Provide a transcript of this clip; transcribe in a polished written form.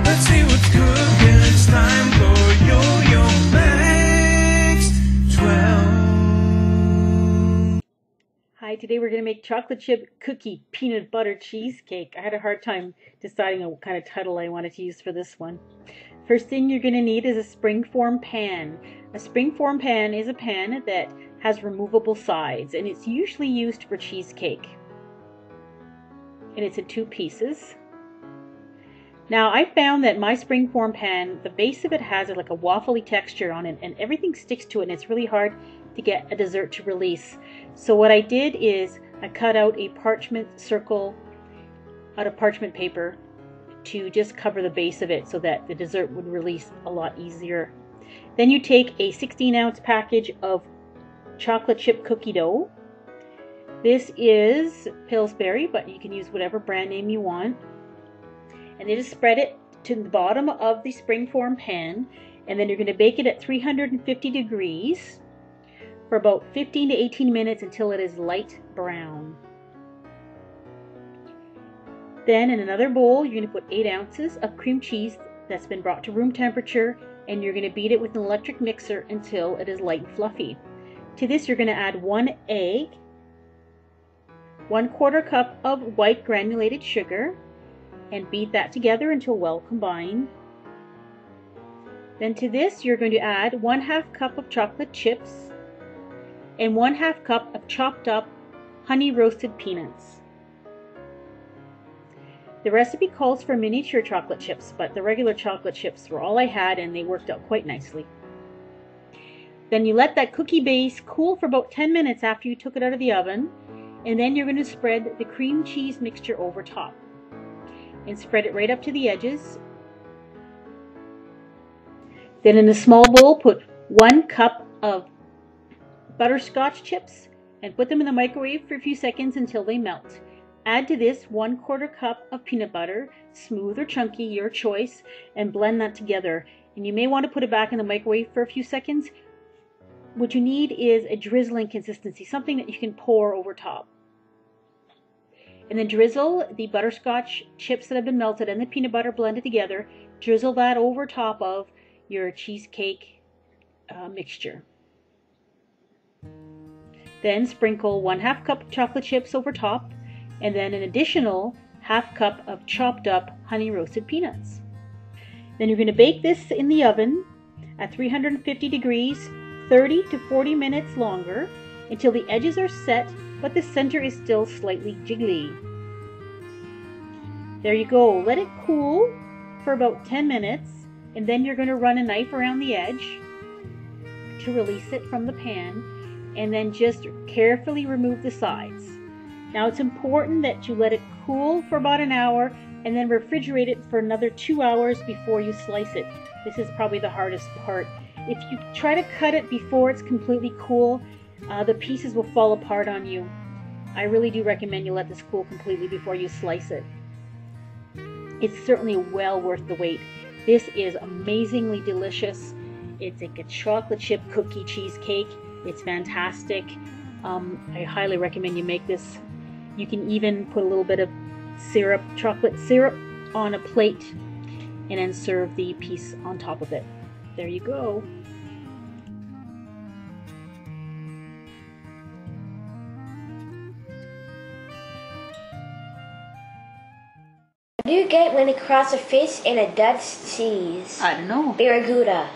Let's see what's cooking. It's time for Yo-Yo Max 12. Hi, today we're going to make chocolate chip cookie peanut butter cheesecake. I had a hard time deciding on what kind of title I wanted to use for this one. First thing you're going to need is a springform pan. A springform pan is a pan that has removable sides, and it's usually used for cheesecake. And it's in 2 pieces. Now I found that my springform pan, the base of it has like a waffly texture on it, and everything sticks to it, and it's really hard to get a dessert to release. So what I did is I cut out a parchment circle out of parchment paper to just cover the base of it so that the dessert would release a lot easier. Then you take a 16-ounce package of chocolate chip cookie dough. This is Pillsbury, but you can use whatever brand name you want. And then just spread it to the bottom of the springform pan, and then you're going to bake it at 350 degrees for about 15 to 18 minutes until it is light brown. Then in another bowl, you're going to put 8 ounces of cream cheese that's been brought to room temperature, and you're going to beat it with an electric mixer until it is light and fluffy. To this, you're going to add 1 egg, 1/4 cup of white granulated sugar, and beat that together until well combined. Then to this, you're going to add 1/2 cup of chocolate chips and 1/2 cup of chopped up honey roasted peanuts. The recipe calls for miniature chocolate chips, but the regular chocolate chips were all I had, and they worked out quite nicely. Then you let that cookie base cool for about 10 minutes after you took it out of the oven, and then you're going to spread the cream cheese mixture over top and spread it right up to the edges. Then in a small bowl, put 1 cup of butterscotch chips and put them in the microwave for a few seconds until they melt. Add to this 1/4 cup of peanut butter, smooth or chunky, your choice, and blend that together. And you may want to put it back in the microwave for a few seconds. What you need is a drizzling consistency, something that you can pour over top. And then drizzle the butterscotch chips that have been melted and the peanut butter blended together. Drizzle that over top of your cheesecake mixture. Then sprinkle 1/2 cup of chocolate chips over top, and then an additional 1/2 cup of chopped up honey roasted peanuts. Then you're going to bake this in the oven at 350 degrees 30 to 40 minutes longer until the edges are set but the center is still slightly jiggly. There you go. Let it cool for about 10 minutes, and then you're going to run a knife around the edge to release it from the pan, and then just carefully remove the sides. Now it's important that you let it cool for about an hour and then refrigerate it for another 2 hours before you slice it. This is probably the hardest part. If you try to cut it before it's completely cool, the pieces will fall apart on you. I really do recommend you let this cool completely before you slice it. It's certainly well worth the wait. This is amazingly delicious. It's like a chocolate chip cookie cheesecake. It's fantastic. I highly recommend you make this. You can even put a little bit of syrup, chocolate syrup, on a plate and then serve the piece on top of it. There you go. What do you get when you cross a fish and a Dutch cheese? I don't know. Barracuda.